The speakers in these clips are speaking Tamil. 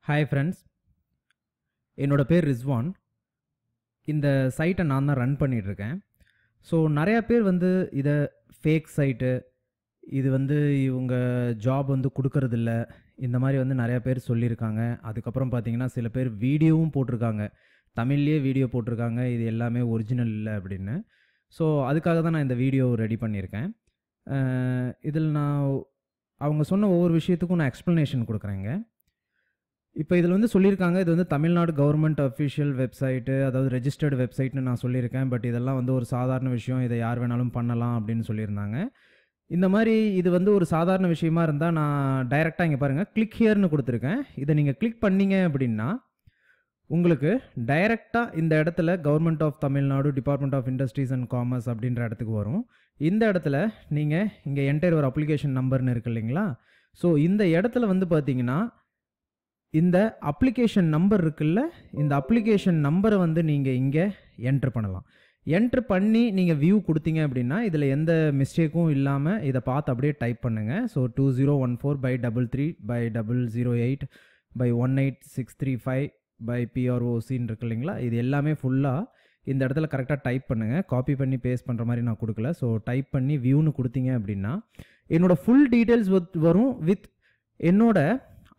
ஹாய் ஃப்ரெண்ட்ஸ், என்னோட பேர் ரிஸ்வான். இந்த சைட்டை நான் தான் ரன் பண்ணிகிட்ருக்கேன். ஸோ நிறையா பேர் வந்து இதை ஃபேக் சைட்டு, இது வந்து இவங்க ஜாப் வந்து கொடுக்கறதில்ல, இந்த மாதிரி வந்து நிறையா பேர் சொல்லியிருக்காங்க. அதுக்கப்புறம் பார்த்தீங்கன்னா சில பேர் வீடியோவும் போட்டிருக்காங்க, தமிழ்லேயே வீடியோ போட்டிருக்காங்க, இது எல்லாமே ஒரிஜினல் இல்லை அப்படின்னு. ஸோ அதுக்காக தான் நான் இந்த வீடியோ ரெடி பண்ணியிருக்கேன். இதில் நான் அவங்க சொன்ன ஒவ்வொரு விஷயத்துக்கும் நான் எக்ஸ்ப்ளனேஷன் கொடுக்குறேங்க. இப்போ இதில் வந்து சொல்லியிருக்காங்க, இது வந்து தமிழ்நாடு கவர்மெண்ட் அஃபிஷியல் வெப்சைட்டு, அதாவது ரெஜிஸ்டர்டு வெப்சைட்னு நான் சொல்லியிருக்கேன். பட் இதெல்லாம் வந்து ஒரு சாதாரண விஷயம், இதை யார் வேணாலும் பண்ணலாம் அப்படின்னு சொல்லியிருந்தாங்க. இந்த மாதிரி இது வந்து ஒரு சாதாரண விஷயமா இருந்தால் நான் டைரெக்டாக இங்கே பாருங்கள் கிளிக் ஹியர்னு கொடுத்துருக்கேன். இதை நீங்கள் கிளிக் பண்ணீங்க அப்படின்னா உங்களுக்கு டைரெக்டாக இந்த இடத்துல government of Tamil Nadu department of industries and commerce அப்படின்ற இடத்துக்கு வரும். இந்த இடத்துல நீங்கள் இங்கே என்டர் ஒரு அப்ளிகேஷன் நம்பர்னு இருக்கு இல்லைங்களா? ஸோ இந்த இடத்துல வந்து பார்த்தீங்கன்னா இந்த அப்ளிகேஷன் நம்பர் இருக்குல்ல, இந்த அப்ளிகேஷன் நம்பரை வந்து நீங்கள் இங்கே என்ட்ரு பண்ணலாம். என்ட்ரு பண்ணி நீங்கள் வியூ கொடுத்தீங்க அப்படின்னா இதில் எந்த மிஸ்டேக்கும் இல்லாமல் இதை பார்த்து அப்படியே டைப் பண்ணுங்கள். ஸோ 2014/33/008/18635/PROCன்னு இருக்கு இல்லைங்களா? இது எல்லாமே ஃபுல்லாக இந்த இடத்துல கரெக்டாக டைப் பண்ணுங்கள். காப்பி பண்ணி பேஸ்ட் பண்ணுற மாதிரி நான் கொடுக்கல. ஸோ டைப் பண்ணி வியூன்னு கொடுத்தீங்க அப்படின்னா என்னோடய ஃபுல் டீட்டெயில்ஸ் வரும் வித் என்னோட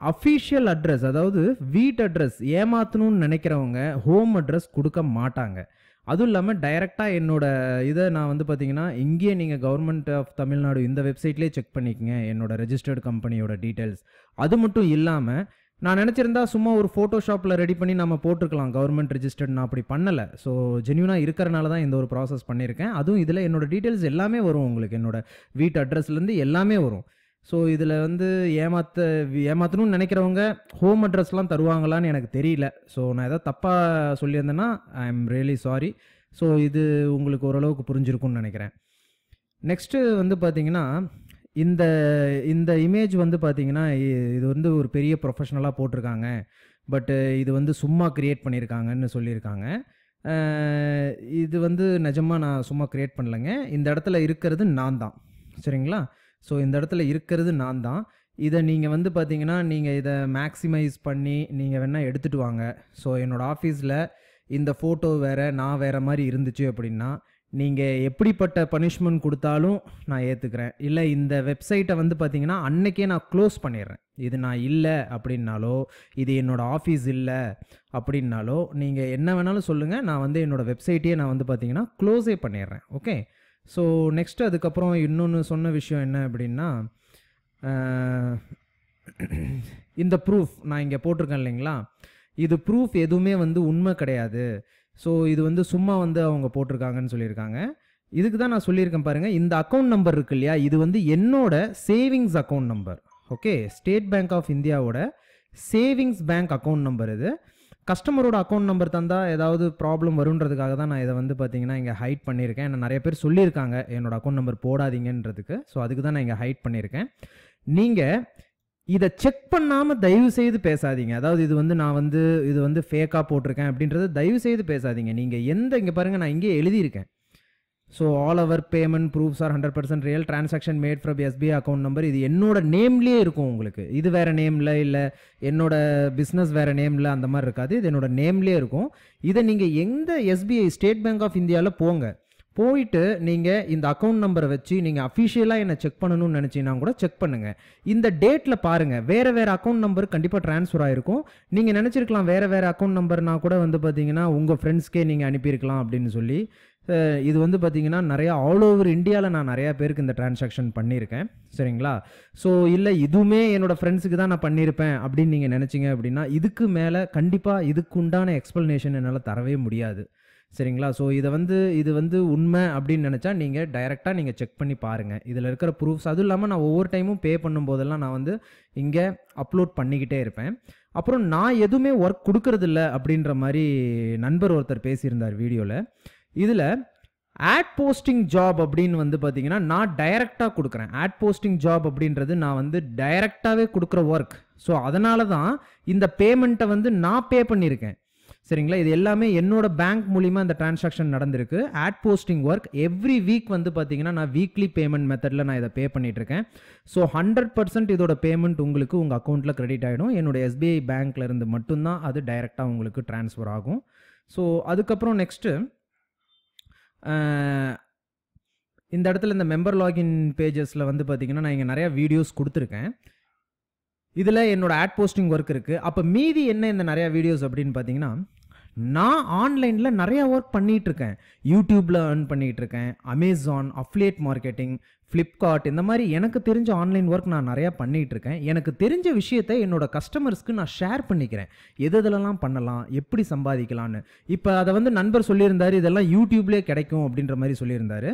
அஃபிஷியல் அட்ரஸ், அதாவது வீட் அட்ரஸ். ஏமாற்றணும்னு நினைக்கிறவங்க ஹோம் அட்ரஸ் கொடுக்க மாட்டாங்க. அதுவும் இல்லாமல் டைரெக்டாக என்னோட இதை நான் வந்து பார்த்தீங்கன்னா இங்கேயே நீங்கள் கவர்மெண்ட் ஆஃப் தமிழ்நாடு இந்த வெப்சைட்லேயே செக் பண்ணிக்கங்க என்னோட ரெஜிஸ்டர்டு கம்பெனியோட டீட்டெயில்ஸ். அது மட்டும் இல்லாமல் நான் நினச்சிருந்தா சும்மா ஒரு ஃபோட்டோஷாப்பில் ரெடி பண்ணி நம்ம போட்டிருக்கலாம் கவர்மெண்ட் ரெஜிஸ்டர்ட். நான் அப்படி பண்ணலை. ஸோ ஜென்யூனாக இருக்கிறனால தான் இந்த ஒரு ப்ராசஸ் பண்ணியிருக்கேன். அதுவும் இதில் என்னோடய டீட்டெயில்ஸ் எல்லாமே வரும், உங்களுக்கு என்னோட வீட்டு அட்ரஸ்லேருந்து எல்லாமே வரும். ஸோ இதில் வந்து ஏமாற்றணும்னு நினைக்கிறவங்க ஹோம் அட்ரஸ்லாம் தருவாங்களான்னு எனக்கு தெரியல. ஸோ நான் எதாவது தப்பாக சொல்லியிருந்தேன்னா I am really sorry. So இது உங்களுக்கு ஓரளவுக்கு புரிஞ்சிருக்கும்னு நினைக்கிறேன். நெக்ஸ்ட்டு வந்து பார்த்திங்கன்னா இந்த இந்த இமேஜ் வந்து பார்த்திங்கன்னா இது வந்து ஒரு பெரிய ப்ரொஃபஷ்னலாக போட்டிருக்காங்க. பட்டு இது வந்து சும்மா க்ரியேட் பண்ணியிருக்காங்கன்னு சொல்லியிருக்காங்க. இது வந்து நிஜமாக நான் சும்மா க்ரியேட் பண்ணலைங்க. இந்த இடத்துல இருக்கிறது நான் தான், சரிங்களா? ஸோ இந்த இடத்துல இருக்கிறது நான் தான். இதை நீங்கள் வந்து பார்த்தீங்கன்னா நீங்கள் இதை மேக்ஸிமைஸ் பண்ணி நீங்கள் வேணால் எடுத்துகிட்டு வாங்க. ஸோ என்னோடய ஆஃபீஸில் இந்த ஃபோட்டோ வேறு நான் வேறு மாதிரி இருந்துச்சு அப்படின்னா நீங்கள் எப்படிப்பட்ட பனிஷ்மெண்ட் கொடுத்தாலும் நான் ஏற்றுக்கிறேன். இல்லை இந்த வெப்சைட்டை வந்து பார்த்தீங்கன்னா அன்னைக்கே நான் க்ளோஸ் பண்ணிடுறேன். இது நான் இல்லை அப்படின்னாலோ, இது என்னோடய ஆஃபீஸ் இல்லை அப்படின்னாலோ நீங்கள் என்ன வேணாலும் சொல்லுங்கள், நான் வந்து என்னோடய வெப்சைட்டையே நான் வந்து பார்த்தீங்கன்னா க்ளோஸே பண்ணிடுறேன். ஓகே. ஸோ நெக்ஸ்ட்டு அதுக்கப்புறம் இன்னொன்று சொன்ன விஷயம் என்ன அப்படின்னா, இந்த ப்ரூஃப் நான் இங்கே போட்டிருக்கேன் இல்லைங்களா? இது ப்ரூஃப் எதுவுமே வந்து உண்மை கிடையாது. ஸோ இது வந்து சும்மா வந்து அவங்க போட்டிருக்காங்கன்னு சொல்லியிருக்காங்க. இதுக்கு தான் நான் சொல்லியிருக்கேன் பாருங்கள், இந்த அக்கௌண்ட் நம்பர் இருக்கு இல்லையா, இது வந்து என்னோட savings account number. Okay, State Bank of இந்தியாவோட சேவிங்ஸ் பேங்க் அக்கௌண்ட் நம்பர் இது. கஸ்டமரோட அக்கௌண்ட் நம்பர் தந்தால் ஏதாவது ப்ராப்ளம் வருன்றதுக்காக தான் நான் இதை வந்து பார்த்தீங்கன்னா இங்கே ஹைட் பண்ணியிருக்கேன். என்ன நிறைய பேர் சொல்லியிருக்காங்க என்னோட அக்கௌண்ட் நம்பர் போடாதீங்கன்றதுக்கு. ஸோ அதுக்கு தான் நான் இங்கே ஹைட் பண்ணியிருக்கேன். நீங்கள் இதை செக் பண்ணாமல் தயவு செய்து பேசாதீங்க. அதாவது இது வந்து நான் வந்து இது வந்து ஃபேக்காக போட்டிருக்கேன் அப்படின்றது தயவு செய்து பேசாதீங்க. நீங்கள் இங்கே பாருங்கள், நான் இங்கே எழுதியிருக்கேன். So all our payment proofs are 100% real transaction made from SBI account number. இது என்னோட நேம்லேயே இருக்கும் உங்களுக்கு. இது வேறு நேமில் இல்லை, என்னோட பிஸ்னஸ் வேறு நேமில் அந்த மாதிரி இருக்காது. இது என்னோட நேம்லேயே இருக்கும். இதை நீங்கள் எந்த எஸ்பிஐ ஸ்டேட் பேங்க் ஆஃப் இந்தியாவில் போயிட்டு நீங்கள் இந்த அக்கௌண்ட் நம்பரை வச்சு நீங்கள் அஃபிஷியலாக என்னை செக் பண்ணணும்னு நினச்சிங்கன்னா கூட செக் பண்ணுங்கள். இந்த டேட்டில் பாருங்கள், வேறு அக்கௌண்ட் நம்பர் கண்டிப்பாக ட்ரான்ஸ்ஃபர் ஆகிருக்கும். நீங்கள் நினச்சிருக்கலாம் வேறு அக்கௌண்ட் நம்பர்னா கூட வந்து பார்த்தீங்கன்னா உங்கள் ஃப்ரெண்ட்ஸ்க்கே நீங்கள் அனுப்பியிருக்கலாம் அப்படின்னு சொல்லி. இது வந்து பார்த்தீங்கன்னா நிறையா ஆல் ஓவர் இந்தியாவில் நான் நிறையா பேருக்கு இந்த டிரான்சாக்ஷன் பண்ணியிருக்கேன், சரிங்களா? ஸோ இல்லை இதுவுமே என்னோடய ஃப்ரெண்ட்ஸுக்கு தான் நான் பண்ணியிருப்பேன் அப்படின்னு நீங்கள் நினச்சிங்க அப்படின்னா இதுக்கு மேலே கண்டிப்பாக இதுக்கு உண்டான எக்ஸ்ப்ளனேஷன் என்னால் தரவே முடியாது, சரிங்களா? ஸோ இது வந்து உண்மை அப்படின்னு நினச்சா நீங்கள் டைரெக்டாக நீங்கள் செக் பண்ணி பாருங்கள். இதில் இருக்கிற ப்ரூஃப்ஸ், அதுவும் இல்லாமல் நான் ஒவ்வொரு டைமும் பே பண்ணும்போதெல்லாம் நான் வந்து இங்கே அப்லோட் பண்ணிக்கிட்டே இருப்பேன். அப்புறம் நான் எதுவுமே ஒர்க் கொடுக்கறதில்ல அப்படின்ற மாதிரி நண்பர் ஒருத்தர் பேசியிருந்தார் வீடியோவில். இதில் ஆட் போஸ்டிங் ஜாப் அப்படின்னு வந்து பார்த்தீங்கன்னா நான் டைரெக்டாக கொடுக்குறேன். ஆட் போஸ்டிங் ஜாப் அப்படின்றது நான் வந்து டைரெக்டாகவே கொடுக்குற ஒர்க். ஸோ அதனால தான் இந்த பேமெண்ட்டை வந்து நான் பே பண்ணியிருக்கேன். சரிங்களா. இது எல்லாமே என்னோட பேங்க் மூலிமா இந்த டிரான்சாக்ஷன் நடந்திருக்கு. Ad posting work every week வந்து பார்த்தீங்கன்னா நான் வீக்லி பேமெண்ட் மெத்தடில் நான் இதை பே பண்ணிகிட்ருக்கேன். ஸோ 100% இதோட பேமெண்ட் உங்களுக்கு உங்கள் அக்கௌண்ட்டில் கிரெடிட் ஆகிடும். என்னோட எஸ்பிஐ பேங்க்கில் இருந்து மட்டும்தான் அது டைரெக்டாக உங்களுக்கு ட்ரான்ஸ்ஃபர் ஆகும். ஸோ அதுக்கப்புறம் நெக்ஸ்ட்டு இந்த இடத்துல இந்த மெம்பர் லாகின் பேஜஸில் வந்து பார்த்தீங்கன்னா நான் இங்கே நிறையா வீடியோஸ் கொடுத்துருக்கேன். இதில் என்னோட ஆட் போஸ்டிங் ஒர்க் இருக்குது. அப்போ மீதி என்ன இந்த நிறையா வீடியோஸ் அப்படின்னு பார்த்தீங்கன்னா, நான் ஆன்லைனில் நிறையா ஒர்க் பண்ணிகிட்ருக்கேன். யூடியூப்பில் ஏர்ன் பண்ணிகிட்ருக்கேன், அமேசான், அஃப்லியேட் மார்க்கெட்டிங், ஃப்ளிப்கார்ட், இந்த மாதிரி எனக்கு தெரிஞ்ச ஆன்லைன் ஒர்க் நான் நிறையா பண்ணிகிட்ருக்கேன். எனக்கு தெரிஞ்ச விஷயத்தை என்னோடய கஸ்டமர்ஸ்க்கு நான் ஷேர் பண்ணிக்கிறேன். எதெல்லாம் பண்ணலாம், எப்படி சம்பாதிக்கலான்னு. இப்போ அதை வந்து நண்பர் சொல்லியிருந்தார், இதெல்லாம் யூடியூப்லேயே கிடைக்கும் அப்படின்ற மாதிரி சொல்லியிருந்தார்.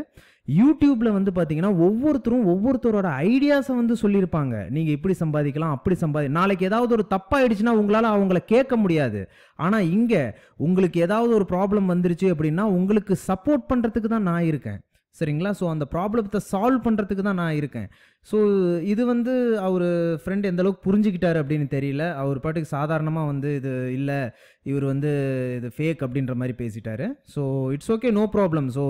யூடியூப்பில் வந்து பார்த்தீங்கன்னா ஒவ்வொருத்தரும் ஒவ்வொருத்தரோட ஐடியாஸை வந்து சொல்லியிருப்பாங்க. நீங்கள் இப்படி சம்பாதிக்கலாம், அப்படி நாளைக்கு ஏதாவது ஒரு தப்பாயிடுச்சுன்னா உங்களால் அவங்கள கேட்க முடியாது. ஆனால் இங்கே உங்களுக்கு ஏதாவது ஒரு ப்ராப்ளம் வந்துருச்சு அப்படின்னா உங்களுக்கு சப்போர்ட் பண்ணுறதுக்கு தான் நான் இருக்கேன். சரிங்களா. ஸோ அந்த ப்ராப்ளத்தை சால்வ் பண்ணுறதுக்கு தான் நான் இருக்கேன். ஸோ இது வந்து அவர் ஃப்ரெண்ட் எந்தளவுக்கு புரிஞ்சுக்கிட்டார் அப்படின்னு தெரியல. அவர் பாட்டுக்கு சாதாரணமாக வந்து இது இல்லை, இவர் வந்து இது ஃபேக் அப்படின்ற மாதிரி பேசிட்டார். So it's okay, no problem. So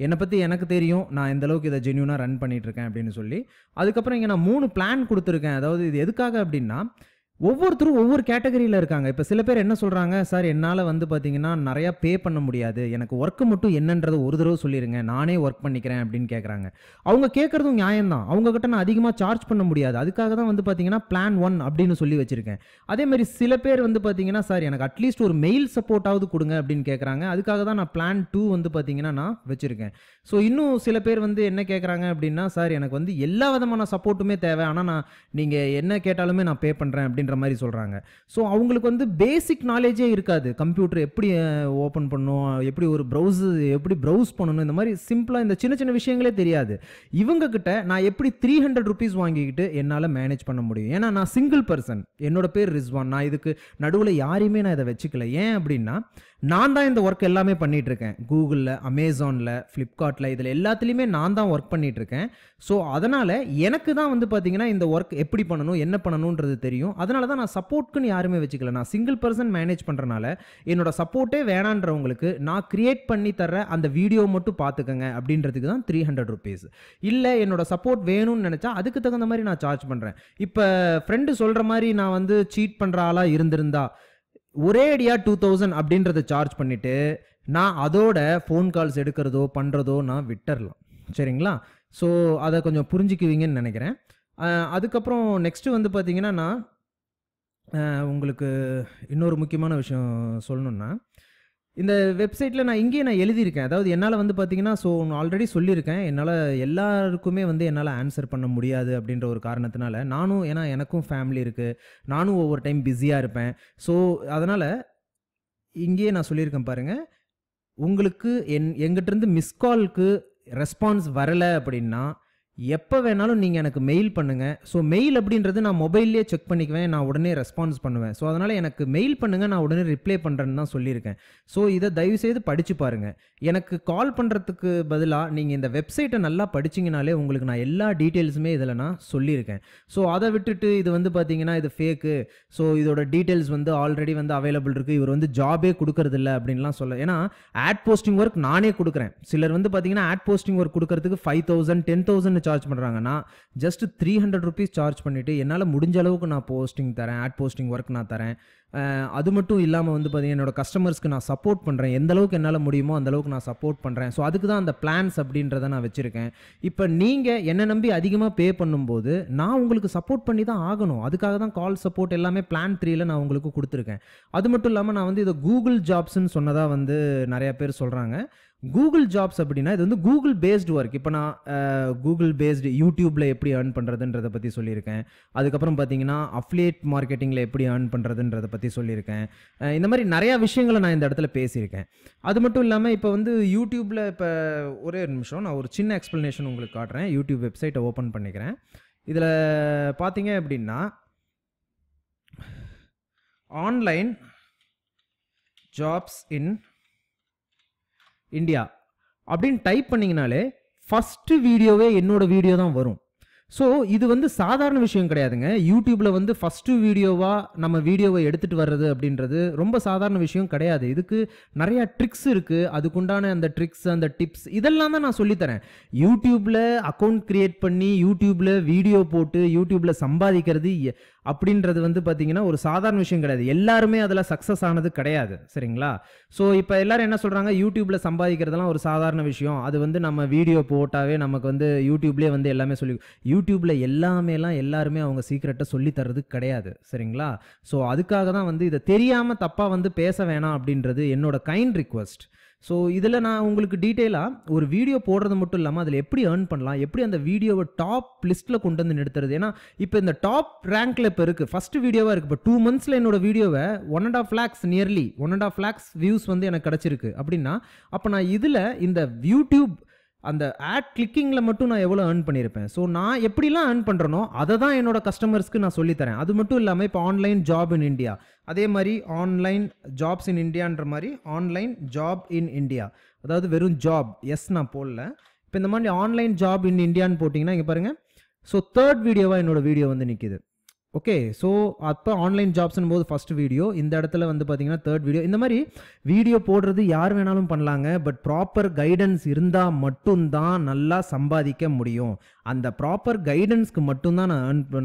என்னை பற்றி எனக்கு தெரியும், நான் எந்தளவுக்கு இதை ஜென்யூனாக ரன் பண்ணிகிட்ருக்கேன் அப்படின்னு சொல்லி. அதுக்கப்புறம் இங்கே நான் 3 பிளான் கொடுத்துருக்கேன். அதாவது இது எதுக்காக அப்படின்னா, ஒவ்வொருத்தரும் ஒவ்வொரு கேட்டகரியில் இருக்காங்க. இப்போ சில பேர் என்ன சொல்கிறாங்க, சார் என்னால் வந்து பார்த்தீங்கன்னா நிறையா பே பண்ண முடியாது, எனக்கு ஒர்க்கு மட்டும் என்னன்றதை ஒரு தடவை சொல்லிடுங்க, நானே ஒர்க் பண்ணிக்கிறேன் அப்படின்னு கேட்குறாங்க. அவங்க கேட்குறதும் நியாயம்தான். அவங்கக்கிட்ட நான் அதிகமாக சார்ஜ் பண்ண முடியாது. அதுக்காக தான் வந்து பார்த்தீங்கன்னா பிளான் 1 அப்படின்னு சொல்லி வச்சுருக்கேன். அதேமாதிரி சில பேர் வந்து பார்த்தீங்கன்னா, சார் எனக்கு அட்லீஸ்ட் ஒரு மெயில் சப்போர்ட்டாவது கொடுங்க அப்படின்னு கேட்குறாங்க. அதுக்காக தான் நான் பிளான் 2 வந்து பார்த்தீங்கன்னா நான் வச்சுருக்கேன். ஸோ இன்னும் சில பேர் வந்து என்ன கேட்குறாங்க அப்படின்னா, சார் எனக்கு வந்து எல்லா விதமான சப்போர்ட்டுமே தேவை, ஆனால் நான் நீங்கள் என்ன கேட்டாலுமே நான் பே பண்ணுறேன் அப்படின்ற மாதிரி சொல்கிறாங்க. ஸோ அவங்களுக்கு வந்து பேசிக் நாலேஜே இருக்காது. கம்ப்யூட்டர் எப்படி ஓப்பன் பண்ணணும், எப்படி ப்ரௌஸ் பண்ணணும், இந்த மாதிரி சிம்பிளாக இந்த சின்ன சின்ன விஷயங்களே தெரியாது. இவங்க கிட்ட நான் எப்படி 300 rupees வாங்கிக்கிட்டு என்னால் மேனேஜ் பண்ண முடியும்? ஏன்னா நான் சிங்கிள் பர்சன், என்னோட பேர் ரிஸ்வான். நான் இதுக்கு நடுவில் யாரையுமே நான் இதை வச்சுக்கல. ஏன் அப்படின்னா, நான் தான் இந்த ஒர்க் எல்லாமே பண்ணிட்டு இருக்கேன். கூகுளில், அமேசானில், ஃப்ளிப்கார்ட்டில், இதில் எல்லாத்துலேயுமே நான் தான் ஒர்க் பண்ணிட்டு இருக்கேன். ஸோ அதனால் எனக்கு தான் வந்து பார்த்தீங்கன்னா இந்த ஒர்க் எப்படி பண்ணணும், என்ன பண்ணணுன்றது தெரியும். அதனால தான் நான் சப்போர்ட்க்குன்னு யாருமே வச்சுக்கல. நான் சிங்கிள் பர்சன் மேனேஜ் பண்ணுறனால என்னோட சப்போர்ட்டே வேணான்றவங்களுக்கு நான் கிரியேட் பண்ணி தர்ற அந்த வீடியோ மட்டும் பார்த்துக்கங்க அப்படின்றதுக்கு தான் 300 rupees. இல்லை என்னோட சப்போர்ட் வேணும்னு நினச்சா அதுக்கு தகுந்த மாதிரி நான் சார்ஜ் பண்ணுறேன். இப்போ ஃப்ரெண்டு சொல்கிற மாதிரி நான் வந்து சீட் பண்ணுற ஆளாக இருந்திருந்தா ஒரே அடியா 2000 அப்படின்றத சார்ஜ் பண்ணிவிட்டு நான் அதோட ஃபோன் கால்ஸ் எடுக்கிறதோ பண்ணுறதோ நான் விட்டுறலாம். சரிங்களா. ஸோ அதை கொஞ்சம் புரிஞ்சுக்குவீங்கன்னு நினைக்கிறேன். அதுக்கப்புறம் நெக்ஸ்ட்டு வந்து பார்த்தீங்கன்னா, நான் உங்களுக்கு இன்னொரு முக்கியமான விஷயம் சொல்லணுன்னா, இந்த வெப்சைட்டில் நான் இங்கேயே நான் எழுதியிருக்கேன். அதாவது என்னால் வந்து பார்த்தீங்கன்னா, ஸோ ஆல்ரெடி சொல்லியிருக்கேன், என்னால் எல்லாருக்குமே வந்து என்னால் ஆன்சர் பண்ண முடியாது அப்படின்ற ஒரு காரணத்தினால நானும், ஏன்னா எனக்கும் ஃபேமிலி இருக்குது, நானும் ஒவ்வொரு டைம் பிஸியாக இருப்பேன். ஸோ அதனால் இங்கேயே நான் சொல்லியிருக்கேன் பாருங்கள், உங்களுக்கு எங்கிட்டேருந்து மிஸ் கால்க்கு ரெஸ்பான்ஸ் வரலை அப்படின்னா எப்போ வேணாலும் நீங்கள் எனக்கு மெயில் பண்ணுங்கள். ஸோ மெயில் அப்படின்றது நான் மொபைல்லே செக் பண்ணிக்குவேன், நான் உடனே ரெஸ்பான்ஸ் பண்ணுவேன். ஸோ அதனால் எனக்கு மெயில் பண்ணுங்கள், நான் உடனே ரிப்ளை பண்ணுறேன்னு தான் சொல்லியிருக்கேன். ஸோ இதை தயவுசெய்து படித்து பாருங்கள். எனக்கு கால் பண்ணுறதுக்கு பதிலாக நீங்கள் இந்த வெப்சைட்டை நல்லா படிச்சிங்கனாலே உங்களுக்கு நான் எல்லா டீட்டெயில்ஸுமே இதில் நான் சொல்லியிருக்கேன். ஸோ அதை விட்டுட்டு இது வந்து பார்த்தீங்கன்னா இது ஃபேக்கு, ஸோ இதோட டீட்டெயில்ஸ் வந்து ஆல்ரெடி வந்து அவைலபிள் இருக்குது, இவர் வந்து ஜாபே கொடுக்கறதில்ல அப்படின்லாம் சொல்ல. ஏன்னா ஆட் போஸ்டிங் ஒர்க் நானே கொடுக்குறேன். சிலர் வந்து பார்த்தீங்கன்னா ஆட் போஸ்டிங் ஒர்க் கொடுக்கறதுக்கு 5000 10,000 சார்ஜ் பண்ணுறாங்க. நான் ஜஸ்ட் 300 rupees சார்ஜ் பண்ணிவிட்டு என்னால் முடிஞ்ச அளவுக்கு நான் போஸ்டிங் தரேன், ஆட் போஸ்டிங் ஒர்க் நான் தரேன். அது மட்டும் இல்லாமல் வந்து பார்த்தீங்கன்னா என்னோட கஸ்டமர்ஸ்க்கு நான் சப்போர்ட் பண்ணுறேன். எந்த அளவுக்கு என்னால் முடியுமோ அந்த அளவுக்கு நான் சப்போர்ட் பண்ணுறேன். ஸோ அதுக்கு தான் அந்த பிளான்ஸ் அப்படின்றத நான் வச்சுருக்கேன். இப்போ நீங்கள் என்னை நம்பி அதிகமாக பே பண்ணும்போது நான் உங்களுக்கு சப்போர்ட் பண்ணி தான் ஆகணும். அதுக்காக தான் கால் சப்போர்ட் எல்லாமே பிளான் 3ல் நான் உங்களுக்கு கொடுத்துருக்கேன். அது மட்டும் இல்லாமல் நான் வந்து இதை கூகுள் ஜாப்ஸ்ன்னு சொன்னதாக வந்து நிறையா பேர் சொல்கிறாங்க. கூகுள் ஜாப்ஸ் அப்படின்னா இது வந்து கூகுள் பேஸ்டு ஒர்க். இப்போ நான் கூகுள் பேஸ்டு யூடியூப்பில் எப்படி ஏர்ன் பண்ணுறதுன்றதை பற்றி சொல்லியிருக்கேன். அதுக்கப்புறம் பார்த்தீங்கன்னா அஃப்லியேட் மார்க்கெட்டிங்கில் எப்படி ஏர்ன் பண்ணுறதுன்றதை பற்றி சொல்லியிருக்கேன். இந்த மாதிரி நிறையா விஷயங்களை நான் இந்த இடத்துல பேசியிருக்கேன். அது மட்டும் இல்லாமல் இப்போ வந்து யூடியூப்பில் இப்போ ஒரே நிமிஷம் நான் ஒரு சின்ன எக்ஸ்ப்ளனேஷன் உங்களுக்கு காட்டுறேன். யூடியூப் வெப்சைட்டை ஓப்பன் பண்ணிக்கிறேன். இதில் பார்த்தீங்க அப்படின்னா ஆன்லைன் ஜாப்ஸ் இன் இந்தியா அப்படின்னு டைப் பண்ணிங்கனாலே ஃபஸ்ட்டு வீடியோவே என்னோட வீடியோ தான் வரும். ஸோ இது வந்து சாதாரண விஷயம் கிடையாதுங்க. யூடியூப்ல வந்து ஃபஸ்ட்டு வீடியோவா நம்ம வீடியோவை எடுத்துட்டு வர்றது அப்படின்றது ரொம்ப சாதாரண விஷயம் கிடையாது. இதுக்கு நிறையா ட்ரிக்ஸ் இருக்கு. அதுக்குண்டான அந்த ட்ரிக்ஸ், அந்த டிப்ஸ் இதெல்லாம் தான் நான் சொல்லித்தரேன். யூடியூப்ல அக்கௌண்ட் கிரியேட் பண்ணி யூடியூப்ல வீடியோ போட்டு யூடியூப்ல சம்பாதிக்கிறது அப்படின்றது வந்து பார்த்தீங்கன்னா ஒரு சாதாரண விஷயம் கிடையாது. எல்லாருமே அதில் சக்ஸஸ் ஆனது கிடையாது. சரிங்களா? ஸோ இப்போ எல்லாரும் என்ன சொல்கிறாங்க, யூடியூப்ல சம்பாதிக்கிறதெல்லாம் ஒரு சாதாரண விஷயம். அது வந்து நம்ம வீடியோ போட்டாவே நமக்கு வந்து யூடியூப்லேயே வந்து எல்லாமே சொல்லி யூடியூப்ல எல்லாருமே அவங்க சீக்ரெட்டை சொல்லி தர்றது கிடையாது. சரிங்களா? ஸோ அதுக்காக தான் வந்து இதை தெரியாமல் தப்பாக வந்து பேச வேணாம் அப்படின்றது என்னோட கைண்ட் ரிக்வெஸ்ட். ஸோ இதில் நான் உங்களுக்கு டீட்டெயிலாக ஒரு வீடியோ போடுறது மட்டும் இல்லாமல் அதில் எப்படி ஏர்ன் பண்ணலாம், எப்படி அந்த வீடியோவை டாப் லிஸ்ட்டில் கொண்டு வந்து நிறுத்துறது. ஏன்னா இப்போ இந்த டாப் ரேங்க்ல இப்போ இருக்குது, ஃபஸ்ட்டு வீடியோவாக இருக்குது. இப்போ 2 monthsல என்னோட வீடியோவை 1.5 lakhs நியர்லி 1.5 lakhs வியூஸ் வந்து எனக்கு கிடச்சிருக்கு அப்படின்னா, அப்போ நான் இதில் இந்த யூடியூப் அந்த ஆட் கிளிக்கிங்கில் மட்டும் நான் எவ்வளோ ஏர்ன் பண்ணியிருப்பேன். ஸோ நான் எப்படிலாம் ஏர்ன் பண்ணுறனோ அதை தான் என்னோட கஸ்டமர்ஸ்க்கு நான் சொல்லித்தரேன். அது மட்டும் இல்லாமல் இப்போ ஆன்லைன் ஜாப் இன் இந்தியா, அதே மாதிரி ஆன்லைன் ஜாப்ஸ் இன் இந்தியான்ற மாதிரி ஆன்லைன் ஜாப் இன் இந்தியா, அதாவது வெறும் ஜாப் நான் போடல. இப்போ இந்த மாதிரி ஆன்லைன் ஜாப் இன் இந்தியான்னு போட்டிங்கன்னா இங்கே பாருங்கள். ஸோ 3rd வீடியோவாக என்னோட வீடியோ வந்து நிற்கிது. ஓகே, ஸோ அப்போ ஆன்லைன் ஜாப்ஸ்னும் போது ஃபஸ்ட் வீடியோ, இந்த இடத்துல வந்து பார்த்தீங்கன்னா 3rd வீடியோ. இந்த மாதிரி வீடியோ போடுறது யார் வேணாலும் பண்ணலாங்க. பட் ப்ராப்பர் கைடன்ஸ் இருந்தால் மட்டும்தான் நல்லா சம்பாதிக்க முடியும். அந்த ப்ராப்பர் கைடன்ஸ்க்கு மட்டும்தான்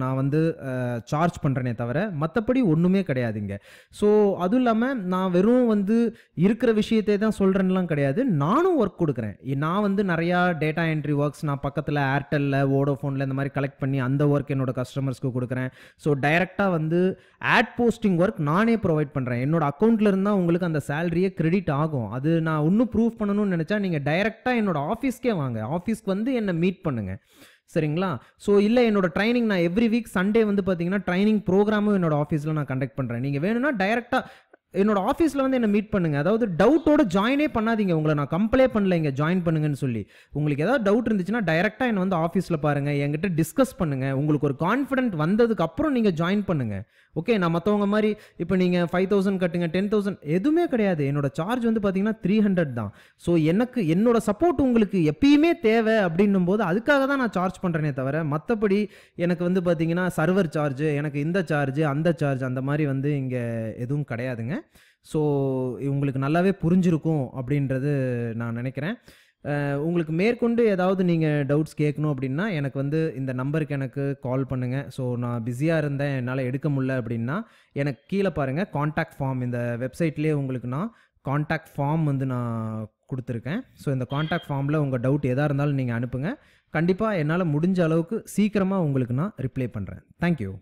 நான் வந்து சார்ஜ் பண்ணுறேனே தவிர மற்றபடி ஒன்றுமே கிடையாதுங்க. ஸோ அதுவும் இல்லாமல் நான் வெறும் வந்து இருக்கிற விஷயத்தை தான் சொல்கிறேன்லாம் கிடையாது. நானும் ஒர்க் கொடுக்குறேன். நான் வந்து நிறையா டேட்டா என்ட்ரி ஒர்க்ஸ் நான் பக்கத்தில் ஏர்டெல்லில், வோடோஃபோனில் இந்த மாதிரி கலெக்ட் பண்ணி அந்த ஒர்க் என்னோட கஸ்டமர்ஸ்க்கு கொடுக்குறேன். ஸோ டைரெக்டாக வந்து ஆட் போஸ்டிங் ஒர்க் நானே ப்ரொவைட் பண்ணுறேன். என்னோட அக்கௌண்ட்டில் இருந்தால் உங்களுக்கு அந்த சேலரியே கிரெடிட் ஆகும். அது நான் இன்னும் ப்ரூவ் பண்ணணும்னு நினச்சா நீங்கள் டைரெக்டாக என்னோட ஆஃபீஸ்க்கே வாங்க, ஆஃபீஸ்க்கு வந்து என்னை மீட் பண்ணுங்கள். சரிங்களா? ஸோ இல்லை என்னோட ட்ரைனிங் நான் எவ்ரி வீக் சண்டே வந்து பார்த்தீங்கன்னா ட்ரைனிங் ப்ரோக்ராமும் என்னோட ஆஃபீஸில் நான் கண்டக்ட் பண்ணுறேன். நீங்கள் வேணும்னா டைரெக்டாக என்னோட ஆஃபீஸில் வந்து என்ன மீட் பண்ணுங்கள். அதாவது டவுட்டோட ஜாயினே பண்ணாதீங்க. உங்களை நான் கம்பலே பண்ணல இங்கே ஜாயின் பண்ணுங்கன்னு சொல்லி. உங்களுக்கு ஏதாவது டவுட் இருந்துச்சுன்னா டைரெக்டாக என்னை வந்து ஆஃபீஸில் பாருங்கள், என்கிட்ட டிஸ்கஸ் பண்ணுங்கள். உங்களுக்கு ஒரு கான்ஃபிடென்ட் வந்ததுக்கு அப்புறம் நீங்கள் ஜாயின் பண்ணுங்கள். ஓகே, நான் மற்றவங்க மாதிரி இப்போ நீங்கள் 5,000 கட்டுங்க 10,000 எதுவுமே கிடையாது. என்னோட சார்ஜ் வந்து பார்த்தீங்கன்னா 300 தான். ஸோ எனக்கு என்னோட சப்போர்ட் உங்களுக்கு எப்பயுமே தேவை அப்படின்னும் போது அதுக்காக தான் நான் சார்ஜ் பண்ணுறேனே தவிர மற்றபடி எனக்கு வந்து பார்த்தீங்கன்னா சர்வர் சார்ஜ், எனக்கு இந்த சார்ஜ் அந்த சார்ஜ் அந்த மாதிரி வந்து இங்கே எதுவும் கிடையாதுங்க. ஸோ உங்களுக்கு நல்லாவே புரிஞ்சிருக்கும் அப்படின்றது நான் நினைக்கிறேன். உங்களுக்கு மேற்கொண்டு ஏதாவது நீங்கள் டவுட்ஸ் கேட்கணும் அப்படின்னா எனக்கு வந்து இந்த நம்பருக்கு எனக்கு கால் பண்ணுங்கள். ஸோ நான் பிஸியாக இருந்தேன், என்னால் எடுக்க முடியல அப்படின்னா எனக்கு கீழே பாருங்கள் காண்டாக்ட் ஃபார்ம், இந்த வெப்சைட்லேயே உங்களுக்கு நான் காண்டாக்ட் ஃபார்ம் வந்து நான் கொடுத்துருக்கேன். ஸோ இந்த காண்டாக்ட் ஃபார்மில் உங்கள் டவுட் எதாக இருந்தாலும் நீங்கள் அனுப்புங்க. கண்டிப்பாக என்னால் முடிஞ்ச அளவுக்கு சீக்கிரமாக உங்களுக்கு நான் ரிப்ளை பண்ணுறேன். தேங்க்யூ.